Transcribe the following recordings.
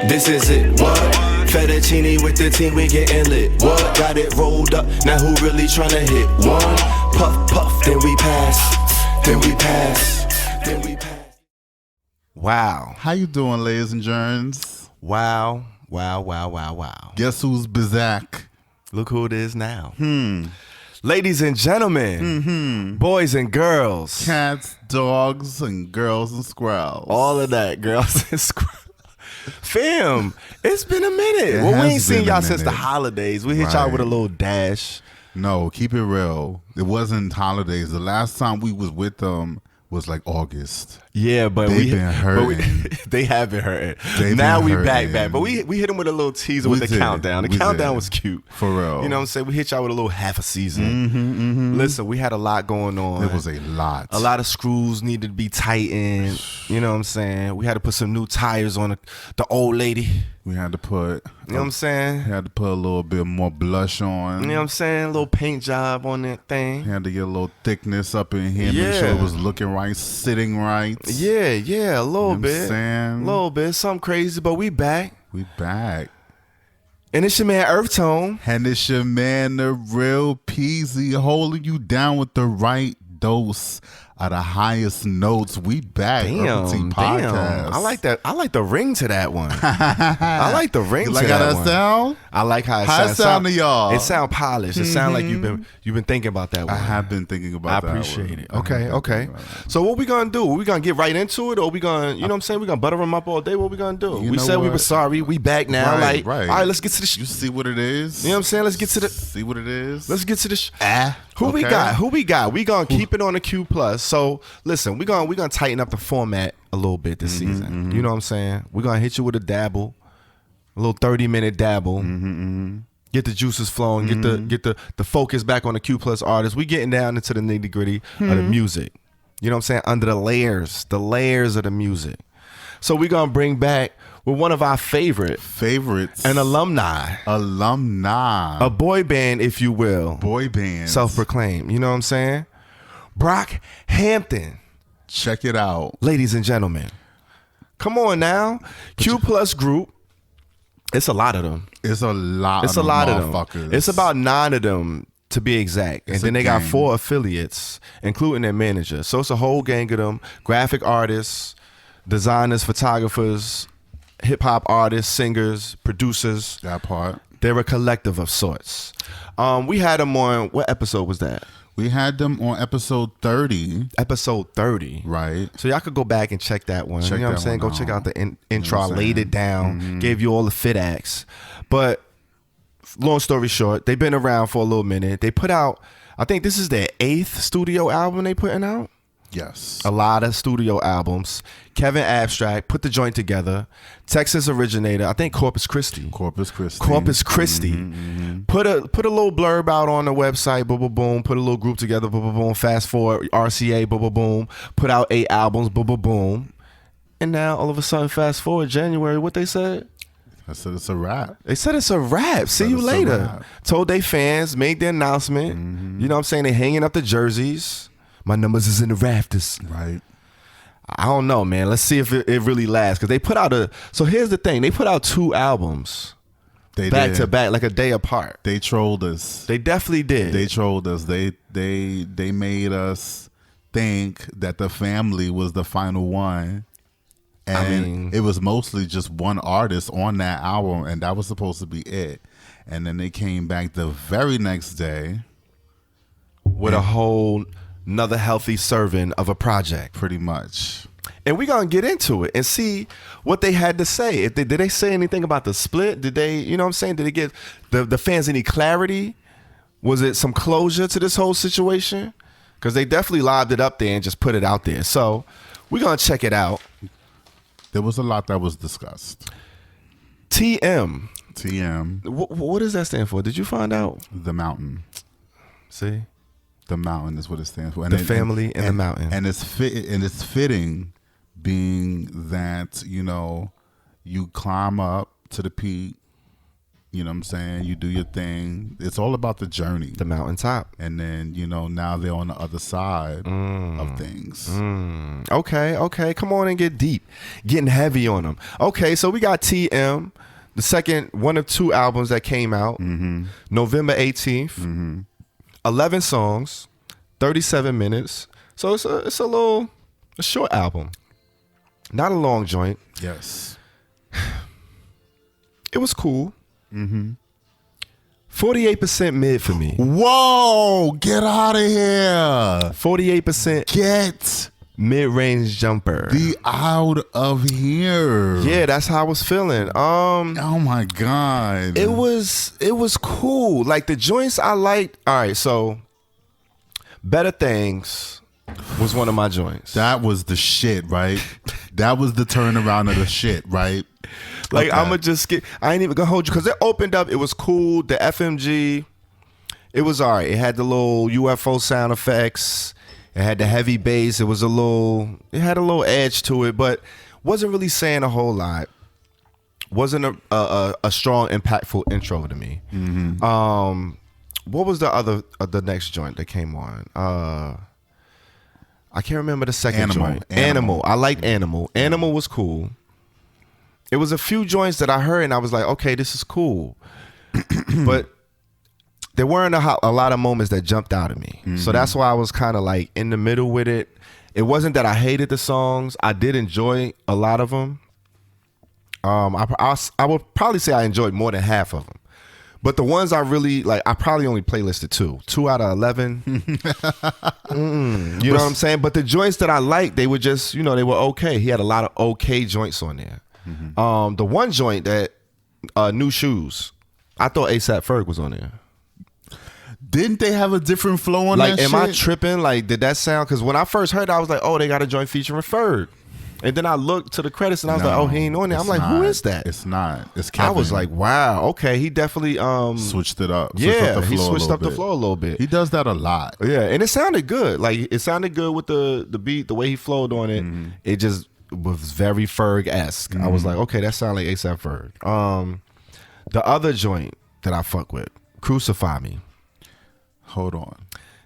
This is it, what? Fettuccine with the team, we getting lit. What? Got it rolled up, now who really tryna hit? One, puff, puff, then we pass. Then we pass. Then we pass. Wow. How you doing, ladies and germs? Wow. Wow, wow, wow, wow. Guess who's Bizak? Look who it is now. Ladies and gentlemen, boys and girls. Cats, dogs, and girls and squirrels. All of that, girls and squirrels. Fam, it's been a minute. Well, we ain't seen y'all since the holidays. We hit y'all with a little dash. No, keep it real. It wasn't holidays. The last time we was with them was like August. Yeah, but They've been hurting. They have been hurting. They've now been we hurting. back. But we hit them with a little teaser with the countdown. The countdown was cute. For real. You know what I'm saying? We hit y'all with a little half a season. Listen, we had a lot going on. It was a lot. A lot of screws needed to be tightened. You know what I'm saying? We had to put some new tires on the old lady. We had to put, you know what I'm saying? We had to put a little bit more blush on. You know what I'm saying? A little paint job on that thing. Had to get a little thickness up in here. Make sure it was looking right, sitting right. Yeah, a little bit. You know what I'm saying? A little bit. Something crazy, but we back. We back. And it's your man EarthTone. And it's your man, the real Peasy, holding you down with the right dose of the highest notes. We back. Herbal Tea Podcast. I like that. I like the ring to that one. I like the ring to that one. You like how that sound? I like how it sounds. How it sound to y'all? It sound polished. It sound like you've been thinking about that one. I have been thinking about that. I appreciate it. Okay. So what we gonna do? We gonna get right into it, or we gonna, you know what I'm saying? We gonna butter them up all day. What we gonna do? We said we were sorry. We back now. Right. All right, let's get to the. You see what it is? You know what I'm saying? Let's get to the. See what it is? Let's get to the. Who we got? We gonna keep it on the Q plus. So listen, we gonna tighten up the format a little bit this season. You know what I'm saying? We're gonna hit you with a dabble, a little 30-minute dabble. Get the juices flowing. Get the focus back on the Q plus artists. We getting down into the nitty gritty of the music. You know what I'm saying? Under the layers of the music. So we're gonna bring back with one of our favorites, an alumni, a boy band, if you will, self-proclaimed. You know what I'm saying? Brockhampton. Check it out, ladies and gentlemen. Come on now, Q Plus Group. It's a lot of them. It's a lot of them. It's about 9 of them to be exact, and then they got 4 affiliates, including their manager. So it's a whole gang of them: graphic artists, designers, photographers, hip hop artists, singers, producers. That part. They're a collective of sorts. We had them on, what episode was that? We had them on episode 30. Episode 30. Right. So y'all could go back and check that one. You know what I'm saying? Go check out the intro. I laid it down, gave you all the fit acts. But long story short, they've been around for a little minute. They put out, I think this is their 8th studio album they putting out. Yes. A lot of studio albums. Kevin Abstract put the joint together. Texas originator, I think Corpus Christi. Put a little blurb out on the website, boom, boom, boom. Put a little group together, boom, boom, boom. Fast forward, RCA, boom, boom, boom. Put out 8 albums, boom, boom, boom. And now all of a sudden, fast forward January, what they said? I said it's a wrap. They said it's a wrap. See you later. Told they fans, made the announcement. You know what I'm saying? They hanging up the jerseys. My numbers is in the rafters. Right. I don't know, man. Let's see if it really lasts. Because they put out so here's the thing. They put out 2 albums. Back to back, like a day apart. They trolled us. They definitely did. They trolled us. They made us think that the family was the final one. And it was mostly just one artist on that album. And that was supposed to be it. And then they came back the very next day. With a whole... another healthy serving of a project. Pretty much. And we're going to get into it and see what they had to say. Did they say anything about the split? Did they, you know what I'm saying? Did they get the fans any clarity? Was it some closure to this whole situation? Because they definitely lobbed it up there and just put it out there. So we're going to check it out. There was a lot that was discussed. TM. What does that stand for? Did you find out? The Mountain. See? The Mountain is what it stands for. And the family and the mountain. And it's fitting, being that, you know, you climb up to the peak, You know what I'm saying? You do your thing. It's all about the journey. The mountaintop. And then, now they're on the other side of things. Okay. Come on and get deep. Getting heavy on them. Okay, so we got TM, the second one of 2 albums that came out November 18th. 11 songs, 37 minutes. So it's a short album. Not a long joint. Yes. It was cool. 48% mid for me. Whoa, get out of here. 48% Get mid-range jumper. the out of here. Yeah, that's how I was feeling. Oh my God. It was cool. Like the joints I liked. All right, so Better Things was one of my joints. That was the shit, right? That was the turnaround of the shit, right? Like, Okay. I'ma just skip. I ain't even gonna hold you because it opened up. It was cool. The FMG, it was all right. It had the little UFO sound effects. It had the heavy bass. It had a little edge to it, but wasn't really saying a whole lot. Wasn't a strong, impactful intro to me. What was the next joint that came on? I can't remember the second joint. Animal. I liked Animal. Animal was cool. It was a few joints that I heard and I was like, okay, this is cool. But there weren't a lot of moments that jumped out at me. So that's why I was kind of like in the middle with it. It wasn't that I hated the songs. I did enjoy a lot of them. I would probably say I enjoyed more than half of them. But the ones I really like, I probably only playlisted 2. 2 out of 11. You know what I'm saying? But the joints that I liked, they were just, they were okay. He had a lot of okay joints on there. The one joint that New Shoes, I thought A$AP Ferg was on there. Didn't they have a different flow on that shit? Am I tripping? Like, did that sound? Because when I first heard it, I was like, oh, they got a joint featuring Ferg. And then I looked to the credits and I was like, oh, he ain't on there. I'm like, who is that? It's not. It's Kevin. I was like, wow, okay. He definitely switched it up. He switched up the flow a little bit. He does that a lot. Yeah, and it sounded good. Like, it sounded good with the beat, the way he flowed on it. It just was very Ferg-esque. I was like, okay, that sounds like A$AP Ferg. The other joint that I fuck with, Crucify Me. Hold on.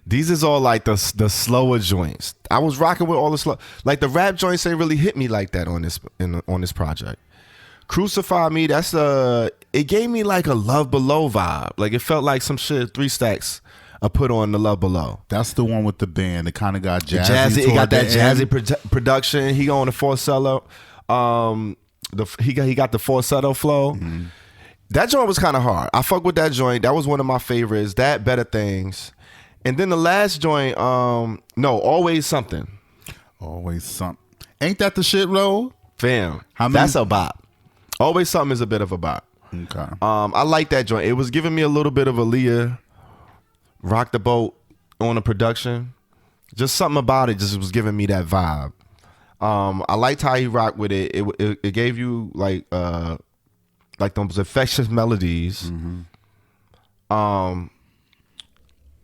These is all like the slower joints. I was rocking with all the slow, like the rap joints ain't really hit me like that on this project. Crucify Me, it gave me like a Love Below vibe. Like it felt like some shit 3 Stacks put on the Love Below. That's the one with the band. It kind of got jazzy. It got that jazzy production. He on the falsetto. He got the falsetto flow. That joint was kind of hard. I fuck with that joint. That was one of my favorites. That Better Things. And then the last joint, Always Something. Always Something. Ain't that the shit, Ro? Fam, that's a bop. Always Something is a bit of a bop. Okay. I like that joint. It was giving me a little bit of Aaliyah, Rock the Boat on the production. Just something about it just was giving me that vibe. I liked how he rocked with it. It gave you like those infectious melodies.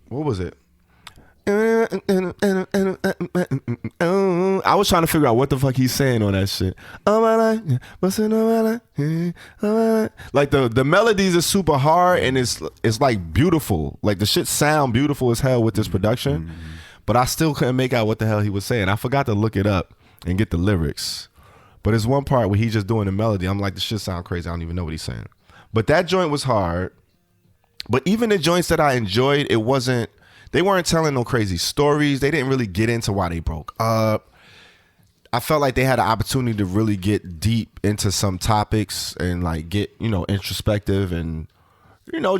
What was it? I was trying to figure out what the fuck he's saying on that shit. Like the melodies are super hard and it's like beautiful. Like the shit sound beautiful as hell with this production. But I still couldn't make out what the hell he was saying. I forgot to look it up and get the lyrics. But there's one part where he's just doing the melody. I'm like, the shit sound crazy. I don't even know what he's saying. But that joint was hard. But even the joints that I enjoyed, they weren't telling no crazy stories. They didn't really get into why they broke up. I felt like they had an opportunity to really get deep into some topics and like get, introspective and,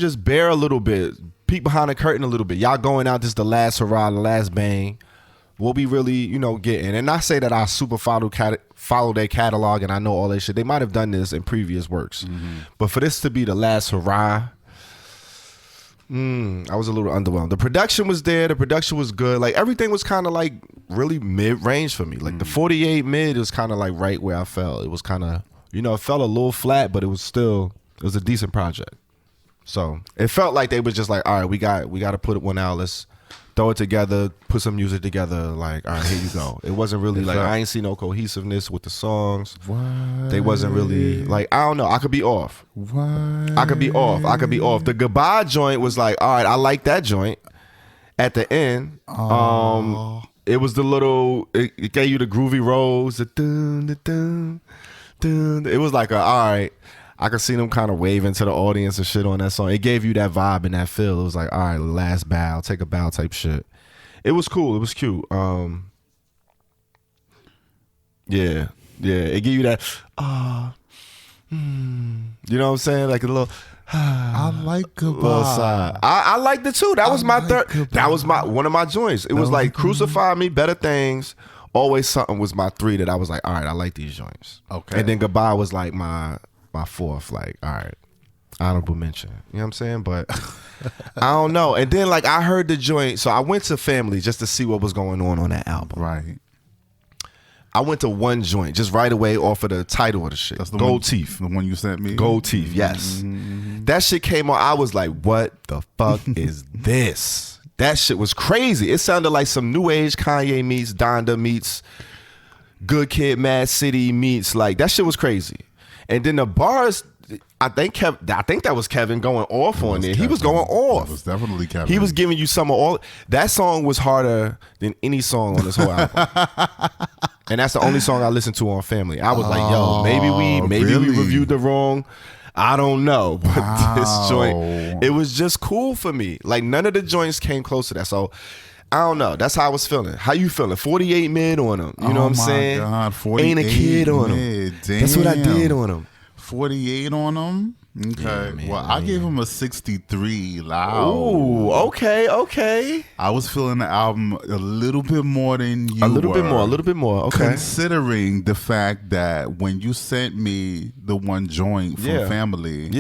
just bear a little bit, peek behind the curtain a little bit. Y'all going out, this is the last hurrah, the last bang. What we really, getting. And not say that I super follow their catalog and I know all that shit. They might have done this in previous works. But for this to be the last hurrah, I was a little underwhelmed. The production was there. The production was good. Like everything was kind of like really mid-range for me. Like the 48 mid was kind of like right where I felt. It was kind of, it felt a little flat, but it was a decent project. So it felt like they was just like, all right, we got to put one out. Let's throw it together, put some music together. Like, all right, here you go. It wasn't really like I ain't see no cohesiveness with the songs. What? They wasn't really like, I don't know. I could be off. What? I could be off. The Goodbye joint was like, all right, I like that joint. At the end, it was the little. It gave you the groovy rolls. The dun, the dun, dun. It was like all right. I could see them kind of waving to the audience and shit on that song. It gave you that vibe and that feel. It was like, all right, last bow, take a bow type shit. It was cool. It was cute. Yeah. It gave you that, you know what I'm saying? Like a little, I like Goodbye. little side. I liked it too. That was my third. Goodbye. That was one of my joints. It was like Crucify Me, Better Things, Always Something was my 3 that I was like, all right, I like these joints. Okay. And then Goodbye was like my 4th, like, all right, honorable mention. You know what I'm saying? But I don't know. And then like I heard the joint, so I went to Family just to see what was going on that album. Right. I went to one joint just right away off of the title of the shit. That's the Gold one, Teeth. The one you sent me? Gold Teeth, yes. That shit came on. I was like, what the fuck is this? That shit was crazy. It sounded like some new age Kanye meets Donda meets Good Kid, Mad City meets, like, that shit was crazy. And then the bars, I think that was Kevin going off on there. He was going off. It was definitely Kevin. He was giving you some of all. That song was harder than any song on this whole album. And that's the only song I listened to on Family. I was like, yo, maybe we reviewed the wrong. I don't know. But this joint, it was just cool for me. Like, none of the joints came close to that. So I don't know. That's how I was feeling. How you feeling? 48 mid on them. You know what I'm saying? God, 48 Ain't a kid on them. That's what I did on them. 48 on them. Okay. Yeah, man, well, I gave him a 63 loud. Ooh, okay. I was feeling the album a little bit more than you A little were. bit more. Okay. Considering the fact that when you sent me the one joint from Family,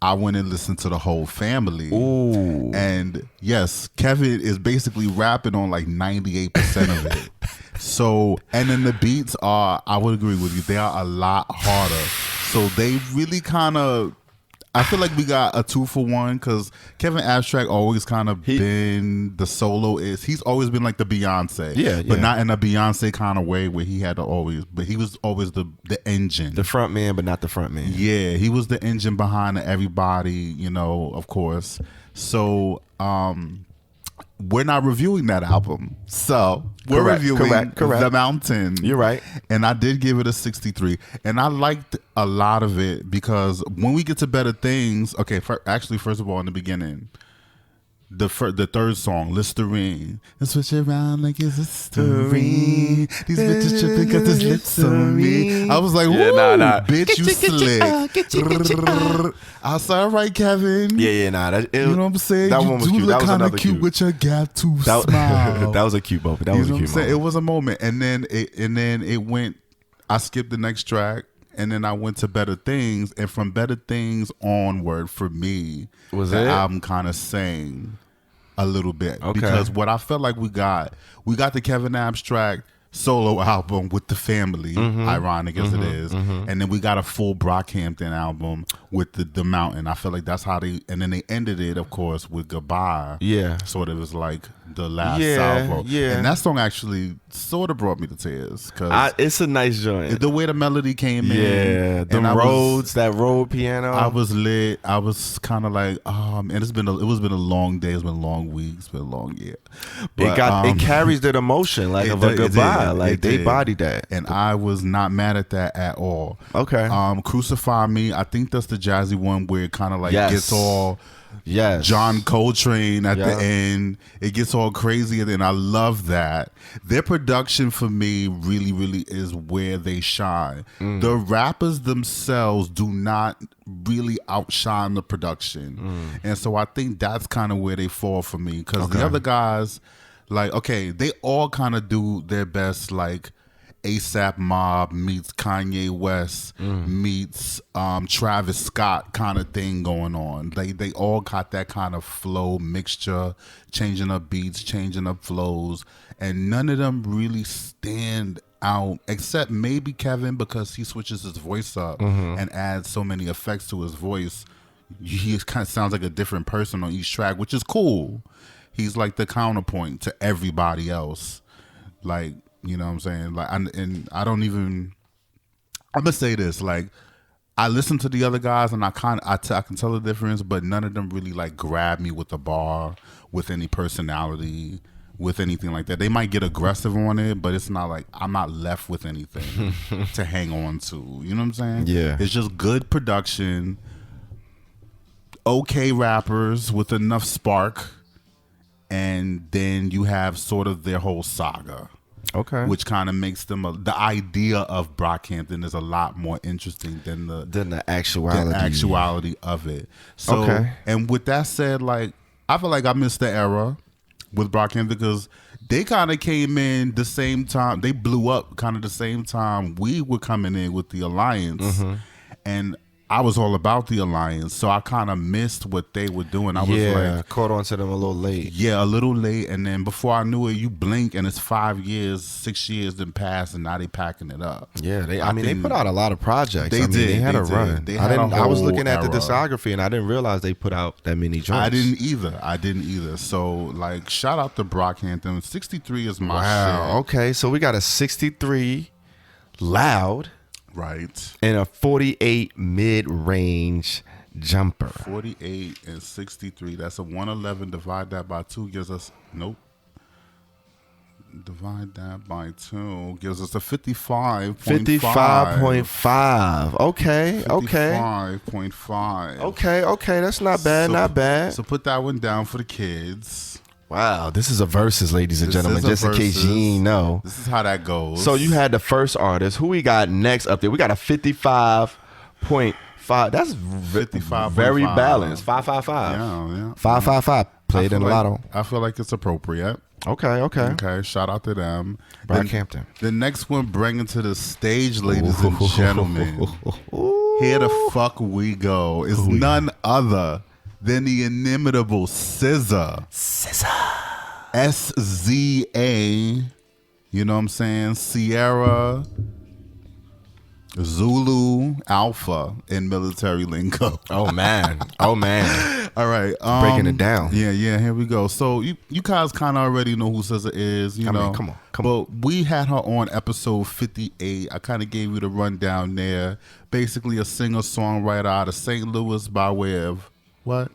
I went and listened to the whole Family. Ooh. And yes, Kevin is basically rapping on like 98% of it. So, and then the beats are, I would agree with you, they are a lot harder. So they really kind of, I feel like we got a 2-for-1 because Kevin Abstract always kind of been the soloist. He's always been like the Beyonce, but not in a Beyonce kind of way where he had to always. But he was always the engine, the front man, but not the front man. Yeah, he was the engine behind everybody. You know, of course. So we're not reviewing that album. So we're reviewing The Mountain. You're right. And I did give it a 63. And I liked a lot of it because when we get to Better Things, okay, first of all, in the beginning, the third song, Listerine. And switch around like it's a story. These bitches tripping because there's lips on me. I was like, woo, bitch, you slick. I said, all right, Kevin. You know what I'm saying? That one was cute. That was kind of cute with your gap tooth smile. That was a cute moment. That was a cute moment. It was a moment. And then it went, I skipped the next track. And then I went to Better Things, and from Better Things onward, for me, the album kind of sang a little bit. Okay. Because what I felt like we got the Kevin Abstract solo album with the Family, ironic as it is, and then we got a full Brockhampton album with the Mountain. I feel like that's how and then they ended it, of course, with Goodbye. Yeah, sort of was like the last salvo. Yeah, and that song actually sort of brought me to tears because it's a nice joint. The way the melody came in, that road piano. I was lit. I was kind of like, and it was been a long day. It's been a long week. It's been a long year. But, it carries that emotion like of a goodbye. Like they bodied that, and I was not mad at that at all. Okay. Crucify Me. I think that's the jazzy one where it kind of like gets all John Coltrane at the end. It gets all crazy, and I love that. Their production for me really, really is where they shine. The rappers themselves do not really outshine the production, and so I think that's kind of where they fall for me because the other guys. Like, okay, they all kind of do their best, like ASAP Mob meets Kanye West meets Travis Scott kind of thing going on. They all got that kind of flow mixture, changing up beats, changing up flows, and none of them really stand out except maybe Kevin because he switches his voice up and adds so many effects to his voice. He kind of sounds like a different person on each track, which is cool. he's like the counterpoint to everybody else. Like, you know what I'm saying? Like, and I don't even. I'm gonna say this. Like, I listen to the other guys, and I can tell the difference, but none of them really like grab me with the bar, with any personality, with anything like that. They might get aggressive on it, but it's not like I'm not left with anything to hang on to. You know what I'm saying? Yeah. It's just good production, okay rappers with enough spark, and then you have sort of their whole saga. Okay. Which kind of makes them the idea of Brockhampton is a lot more interesting than the actuality of it. So, okay. And with that said, like, I feel like I missed the era with Brockhampton because they kind of came in the same time. They blew up kind of the same time we were coming in with the Alliance, and I was all about the Alliance, so I kind of missed what they were doing. I was like, caught on to them a little late. Yeah, a little late, and then before I knew it, you blink and it's 5 years, 6 years done passed, and now they packing it up. Yeah, they put out a lot a projects. They did. They had a run. I was looking at the era. discography and I didn't realize they put out that many joints. I didn't either. So, like, shout out to Brockhampton. 63 is my shit. Okay, so we got a 63 loud. Right. And a 48 mid-range jumper. 48 and 63. That's a 111. Divide that by 2 gives us... Nope. Divide that by 2 gives us a 55.5. 55.5. Okay. 55.5. Okay. That's not bad. So put that one down for the kids. Wow, this is a versus, ladies and gentlemen, just in case you ain't know. This is how that goes. So you had the first artist. Who we got next up there? We got a 55.5. That's 55. very balanced. 555. Yeah. 555. Played in the lotto. I feel like it's appropriate. Okay. Shout out to them. Brockhampton. The next one bringing to the stage, ladies and gentlemen. Here the fuck we go. Is none other than the inimitable SZA. SZA. You know what I'm saying? Sierra Zulu Alpha in military lingo. Oh man. All right. Breaking it down. Yeah, here we go. So you guys kind of already know who SZA is, you know. Come on. But we had her on episode 58. I kind of gave you the rundown there. Basically a singer-songwriter out of St. Louis by way of what?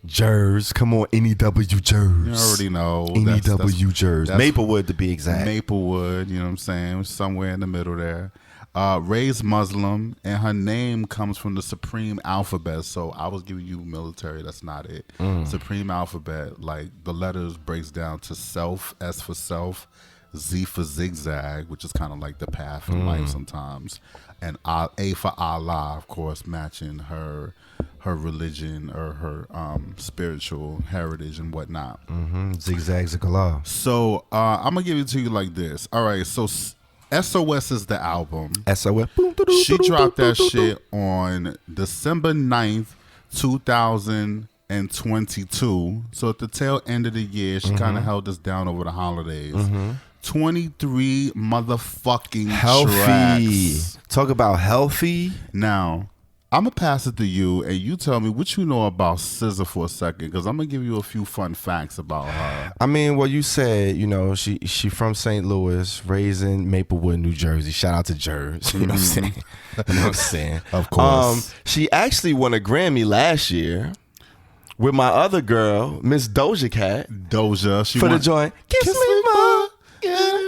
Jers. Come on, NEW Jers. You already know. NEW Jers. Maplewood to be exact. Maplewood, you know what I'm saying? Somewhere in the middle there. Raised Muslim, and her name comes from the Supreme Alphabet. So I was giving you military. That's not it. Supreme Alphabet, like the letters breaks down to self, S for self, Z for zigzag, which is kind of like the path in life sometimes, and A for Allah, of course, matching her religion or her spiritual heritage and whatnot. Zigzag Zigala. So I'm gonna give it to you like this. All right, so SOS is the album. SOS. She dropped that shit on December 9th, 2022. So at the tail end of the year, she kind of held us down over the holidays. 23 motherfucking healthy tracks. Talk about healthy. Now, I'm going to pass it to you, and you tell me what you know about SZA for a second, because I'm going to give you a few fun facts about her. I mean, well, you said, you know, she from St. Louis, raised in Maplewood, New Jersey. Shout out to Jers. You know what I'm saying? Of course. She actually won a Grammy last year with my other girl, Miss Doja Cat. She for the joint. Kiss me more. Yeah.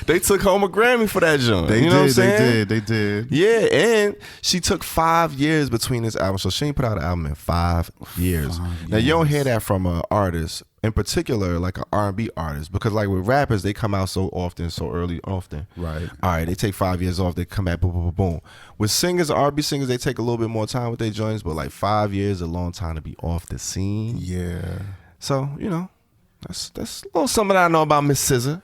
They took home a Grammy for that joint. They did. Yeah, and she took 5 years between this album. So she ain't put out an album in 5 years. Now, you don't hear that from an artist, in particular, like an R&B artist, because like with rappers, they come out so often, so early, often. Right. All right, they take 5 years off, they come back, boom, boom, boom, boom. With singers, R&B singers, they take a little bit more time with their joints, but like 5 years is a long time to be off the scene. Yeah. So, you know, that's a little something I know about Miss SZA.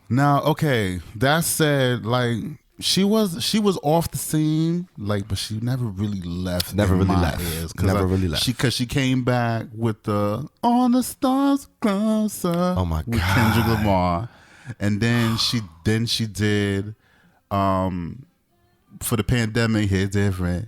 Now, okay, that said, like, she was off the scene, like, but she never really left. Never really left. Because she came back with the "On the Stars Closer." Oh my God, with Kendrick Lamar, and then she did for the pandemic. Here's different,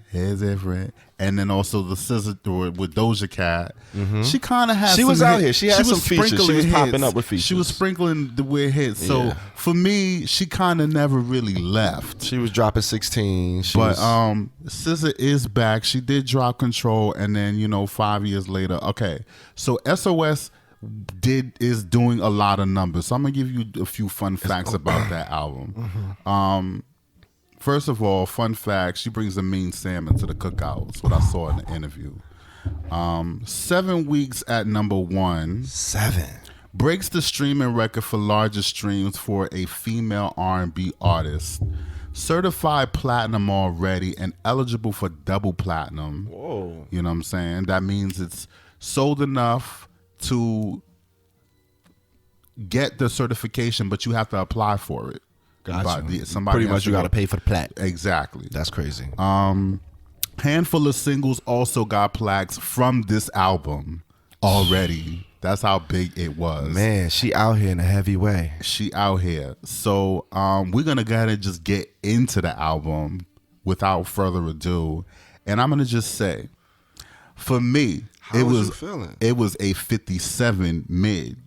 and then also the SZA with Doja Cat. She kind of had. She was out here. She had some features. She was popping up with features. She was sprinkling the weird hits. So for me, she kind of never really left. She was dropping 16. SZA is back. She did drop Control, and then 5 years later. Okay, so SOS is doing a lot of numbers. So I'm gonna give you a few fun facts about that album. First of all, fun fact, she brings a mean salmon to the cookout. That's what I saw in the interview. 7 weeks at number 1. 7. Breaks the streaming record for largest streams for a female R&B artist. Certified platinum already and eligible for double platinum. Whoa. You know what I'm saying? That means it's sold enough to get the certification, but you have to apply for it. Gotcha. Pretty much you got to pay for the plaque. Exactly. That's crazy. Handful of singles also got plaques from this album already. That's how big it was. Man, she out here in a heavy way. She out here. So we're going to go ahead and just get into the album without further ado. And I'm going to just say, for me, How was you feeling? It was a 57 mid.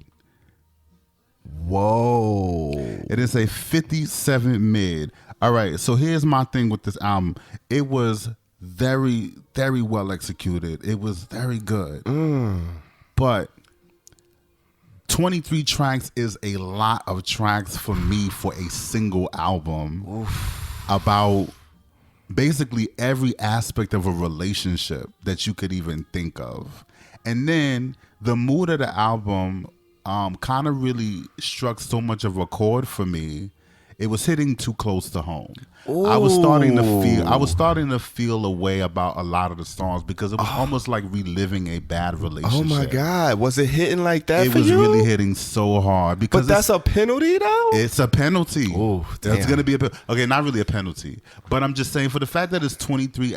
Whoa. It is a 57 mid. All right, so here's my thing with this album. It was very, very well executed. It was very good. But 23 tracks is a lot of tracks for me for a single album. About basically every aspect of a relationship that you could even think of. And then the mood of the album kind of really struck so much of a chord for me. It was hitting too close to home. Ooh. I was starting to feel a way about a lot of the songs because it was almost like reliving a bad relationship. Oh my God. Was it hitting like that it for was you? really hitting so hard because But that's a penalty though? It's a penalty. Ooh, that's damn. going to be okay, not really a penalty, but I'm just saying for the fact that it's 23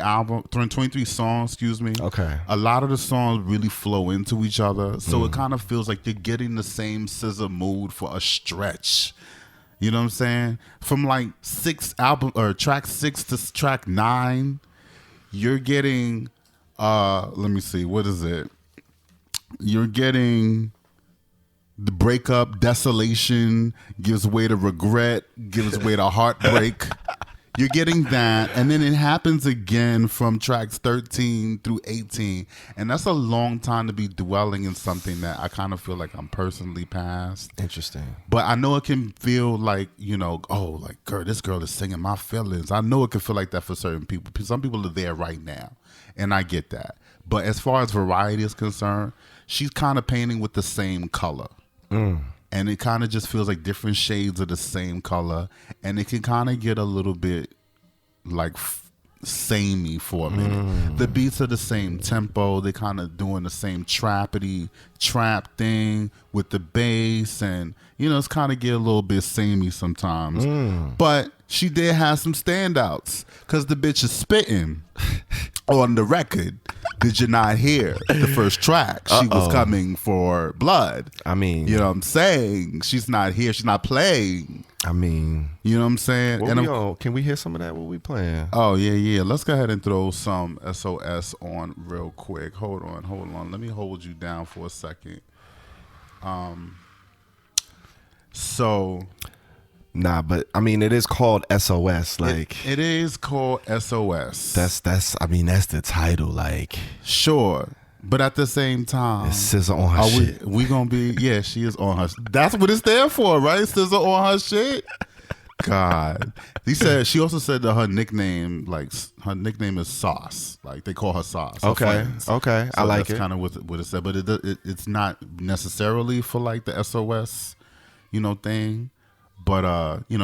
songs, Okay. a lot of the songs really flow into each other, so it kind of feels like you're getting the same SZA mood for a stretch. You know what I'm saying? From like track 6 to track 9, you're getting let me see, what is it? You're getting the breakup, desolation, gives way to regret, gives way to heartbreak. You're getting that, and then it happens again from tracks 13 through 18, and that's a long time to be dwelling in something that I kind of feel like I'm personally past. Interesting. But I know it can feel like, girl, this girl is singing my feelings. I know it can feel like that for certain people. Some people are there right now, and I get that. But as far as variety is concerned, she's kind of painting with the same color. And it kind of just feels like different shades of the same color. And it can kind of get a little bit like samey for a minute. The beats are the same tempo. They kind of doing the same trap thing with the bass. And, it's kind of get a little bit samey sometimes. But she did have some standouts because the bitch is spitting on the record. Did you not hear the first track? She was coming for blood. I mean, you know what I'm saying? She's not here. She's not playing. I mean, you know what I'm saying? Can we hear some of that? What we playing? Oh, yeah. Let's go ahead and throw some SOS on real quick. Hold on. Let me hold you down for a second. Nah, but I mean, it is called SOS. Like it is called SOS. That's the title. Like, sure, but at the same time, it's SZA on her shit. We gonna be? Yeah, she is on her. That's what it's there for, right? SZA on her shit. God, she also said that her nickname is Sauce. Like they call her Sauce. Okay, so I like it. That's kind of what it said, but it's not necessarily for like the SOS, thing. But,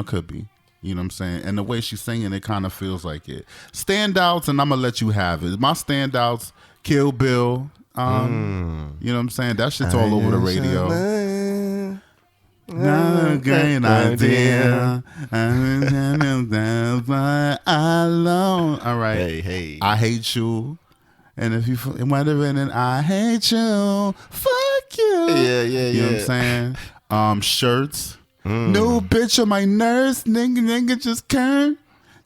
could be. You know what I'm saying? And the way she's singing, it kind of feels like it. Standouts, and I'm going to let you have it. My standouts, Kill Bill. You know what I'm saying? That shit's all over the radio. No great idea. Alone. All right. Hey. I Hate You. And if you wondering, I hate you. Fuck you. Yeah. You know what I'm saying? Shirts. No bitch on my nerves, nigga just came.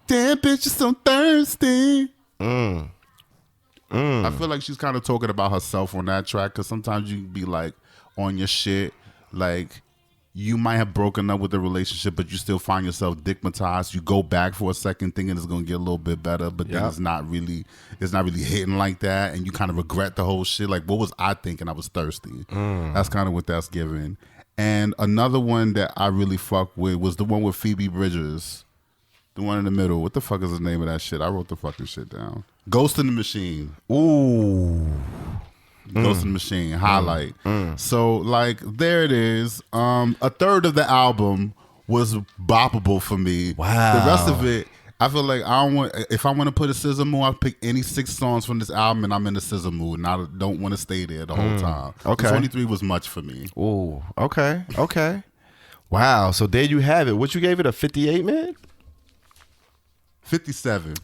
Damn bitch is so thirsty. I feel like she's kind of talking about herself on that track, because sometimes you can be like on your shit, like you might have broken up with a relationship, but you still find yourself stigmatized. You go back for a second thinking it's gonna get a little bit better, but then it's not really hitting like that, and you kind of regret the whole shit. Like, what was I thinking? I was thirsty. That's kind of what that's giving. And another one that I really fuck with was the one with Phoebe Bridgers. The one in the middle. What the fuck is the name of that shit? I wrote the fucking shit down. Ghost in the Machine. Ooh. Ghost in the Machine. Highlight. So, like, there it is. A third of the album was boppable for me. Wow. The rest of it, I feel like if I want to put a SZA mood, I'll pick any 6 songs from this album and I'm in the SZA mood, and I don't want to stay there the whole time. Okay. 23 was much for me. Ooh. Okay. Wow. So there you have it. What you gave it, a 58, man? 57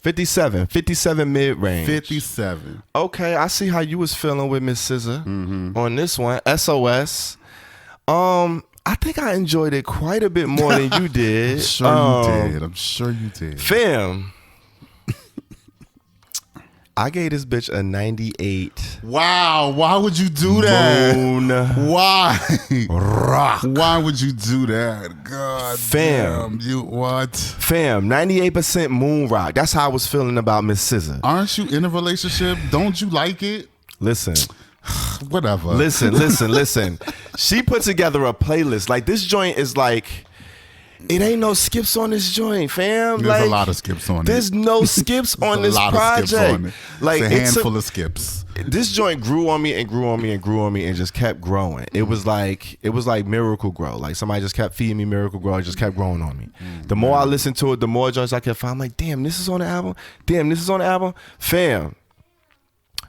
mid-range. 57. Okay, I see how you was feeling with Miss SZA on this one. SOS. I think I enjoyed it quite a bit more than you did. I'm sure you did. Fam, I gave this bitch a 98. Wow, why would you do that? Moon Why? rock. Why would you do that? God Fam. damn, you what? Fam, 98% moon rock. That's how I was feeling about Miss SZA. Aren't you in a relationship? Don't you like it? Listen. Whatever. Listen. She put together a playlist. Like, this joint is like, it ain't no skips on this joint, fam. There's a lot of skips on it. There's no skips on this project. Like, it's a handful of skips. This joint grew on me and grew on me and grew on me and just kept growing. It was like Miracle Grow. Like, somebody just kept feeding me Miracle Grow. It just kept growing on me. The more I listened to it, the more joints I kept finding. I'm like, damn, this is on the album. Fam.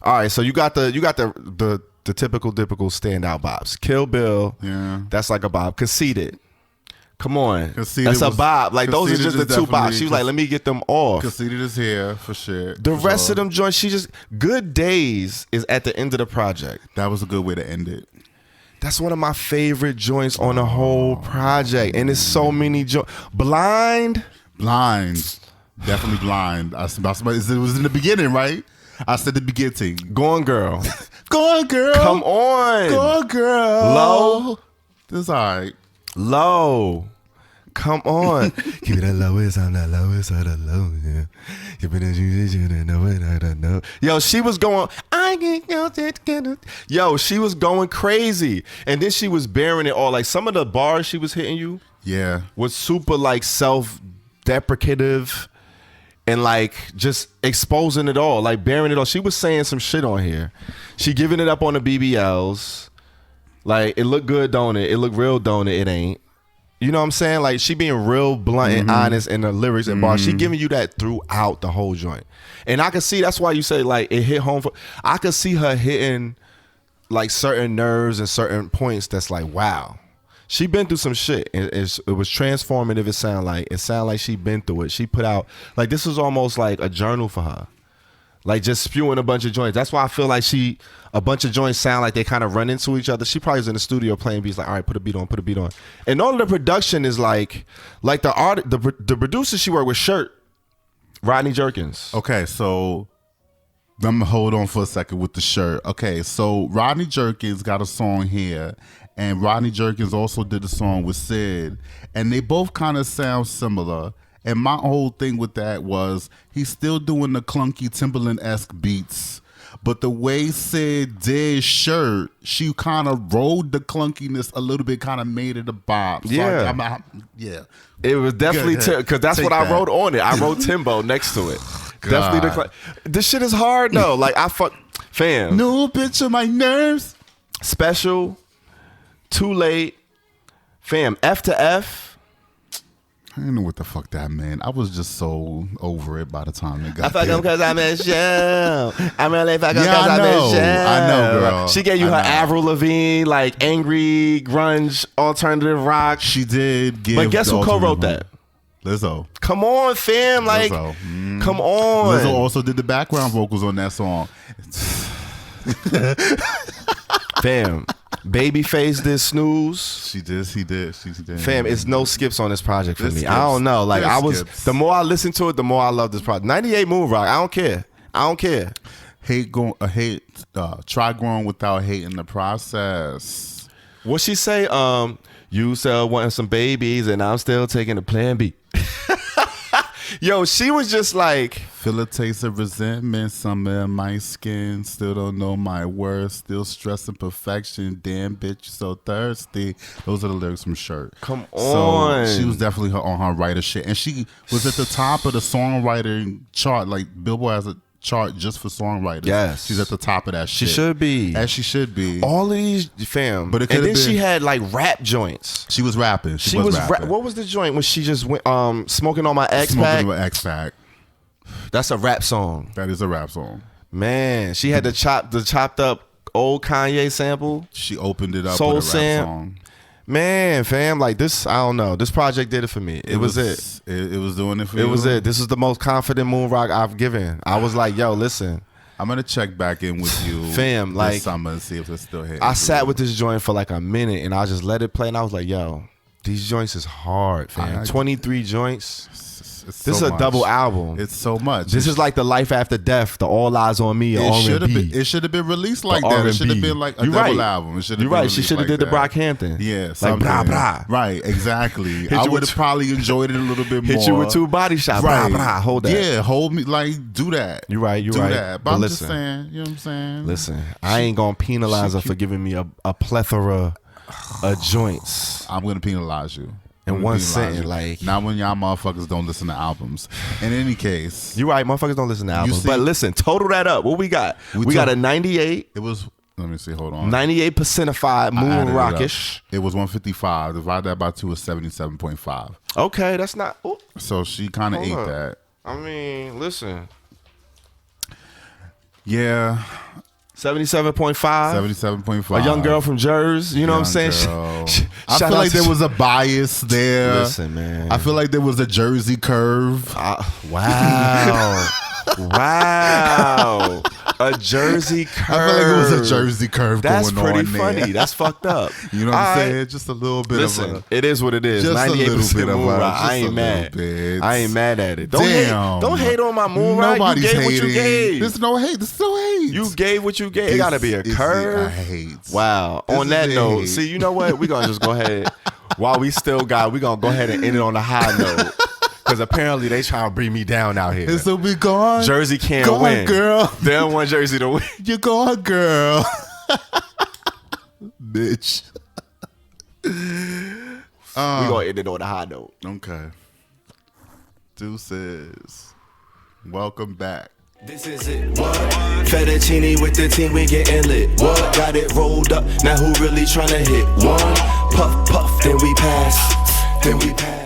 All right, so you got the typical standout bops. Kill Bill. Yeah. That's like a bop. Conceited. Come on. Conceited That's a bop. Like, those are just the 2 bops. She was like, let me get them off. Conceited is here for sure. The rest of them joints, Good Days is at the end of the project. That was a good way to end it. That's one of my favorite joints on the whole project. And there's so many joints. Blind. Definitely Blind. It was in the beginning, right? I said the beginning. Gone Girl. Gone Girl. Come on. Gone Girl. Low. This all right. Low. Come on. Keep it the lowest on the lowest of the low. Yeah. Yo, she was going, she was going crazy. And then she was bearing it all. Like, some of the bars she was hitting you was super, like, self-deprecative and, like, just exposing it all, like, bearing it all. She was saying some shit on here. She giving it up on the BBLs. Like, it look good, don't it? It look real, don't it? It ain't. You know what I'm saying? Like, she being real blunt and honest in the lyrics and bars. She giving you that throughout the whole joint. And I can see, that's why you say, like, it hit home. I could see her hitting, like, certain nerves and certain points that's like, wow. She been through some shit. It was transformative, it sounded like. It sounded like she been through it. She put out, like, this was almost like a journal for her. Like, just spewing a bunch of joints. That's why I feel like a bunch of joints sound like they kind of run into each other. She probably was in the studio playing beats like, all right, put a beat on. And all of the production is like the producer she worked with, Shirt, Rodney Jerkins. Okay, so I'm gonna hold on for a second with the Shirt. Okay, so Rodney Jerkins got a song here, and Rodney Jerkins also did a song with Sid, and they both kind of sound similar. And my whole thing with that was he's still doing the clunky Timberland-esque beats, but the way Sid did Shirt, she kind of rolled the clunkiness a little bit, kind of made it a bop. So yeah. Yeah. It was definitely, because that's what I wrote on it. I wrote Timbo next to it. God. Definitely. This shit is hard, though. Like, fam. No bitch of my nerves. Special. Too Late. Fam, F to F. I didn't know what the fuck that meant. I was just so over it by the time it got I fuck there. him because I miss you. I'm really fuck him because I miss you. I know, girl. She gave you her Avril Lavigne, like, angry, grunge, alternative rock. She did give. But guess who co-wrote that? Lizzo. Come on, fam. Like, come on. Lizzo also did the background vocals on that song. Fam. Babyface did Snooze. She did. Fam, it's no skips on this project for me. I don't know. Like, the more I listen to it, the more I love this project. 98 Moon Rock. I don't care. try growing without hating the process. What she say? You still wanting some babies, and I'm still taking the plan B. Yo, she was just like, feel a taste of resentment, summer in my skin. Still don't know my worth. Still stressing perfection. Damn, bitch, so thirsty. Those are the lyrics from Shirt. Come on. So she was definitely on her writer shit, and she was at the top of the songwriting chart. Like Billboard has a chart just for songwriters. Yes, she's at the top of that shit. She should be, as she should be. All of these, fam. But it and then been, she had like rap joints. She was rapping. She was rapping. What was the joint when she just went smoking on my X pack? Smoking on my X pack. That's a rap song. That is a rap song. Man, she had the chopped up old Kanye sample. She opened it up Soul with a rap song. Man, fam, like this, I don't know. This project did it for me. It was it. It was doing it for you. It was it. This is the most confident moon rock I've given. I was like, yo, listen. I'm gonna check back in with you, fam. Like this summer and see if it's still hitting. I sat with this joint for like a minute and I just let it play and I was like, yo, these joints is hard, fam. 23 joints. This is a double album. It's so much. This is like the Life After Death, the All Eyes on Me, R&B. It should have been released like that. It should have been like a double album. It You're right. She should have did the Brockhampton. Yeah, like blah blah. Right, exactly. I would have probably enjoyed it a little bit more. Hit you with 2 body shots. Right. Blah blah. Hold that. Yeah, hold me. Like do that. You're right. You're do right. That. But I'm just saying. You know what I'm saying? Listen, I ain't gonna penalize her for giving me a plethora of joints. I'm gonna penalize you. In one sentence, like not when y'all motherfuckers don't listen to albums. In any case, you're right, motherfuckers don't listen to albums. But listen, total that up. What we got? We got a 98. It was. Let me see. Hold on. 98%ified moon rockish. It was 155. Divide that by 2 is 77.5. Okay, that's not. Ooh. So she kind of ate that. I mean, listen. Yeah. 77.5. 77.5. A young girl from Jersey. You know what I'm saying? I feel like there was a bias there. Listen, man. I feel like there was a Jersey curve. Wow. Wow. A Jersey curve. I feel like it was a Jersey curve going on there. That's pretty funny. That's fucked up. You know what I'm saying? Just a little bit of a... it is what it is. 98% moon rock. I ain't mad. I ain't mad at it. Don't hate on my moon rock. Nobody's you gave hating. What you gave. There's no hate. There's no hate. You gave what you gave. It got to be a curve. I hate. Wow. On that note, see, you know what? We're going to just go ahead. While we still got, we're going to go ahead and end it on a high note. Because apparently they trying to bring me down out here. So we gone. Jersey can't win. Girl. They don't want Jersey to win. You're gone, girl. Bitch. We gonna end it on a high note. Okay. Deuces. Welcome back. This is it. What? Fettuccine with the team, we getting lit. What? Got it rolled up. Now who really trying to hit? One puff, puff, then we pass. Then we pass.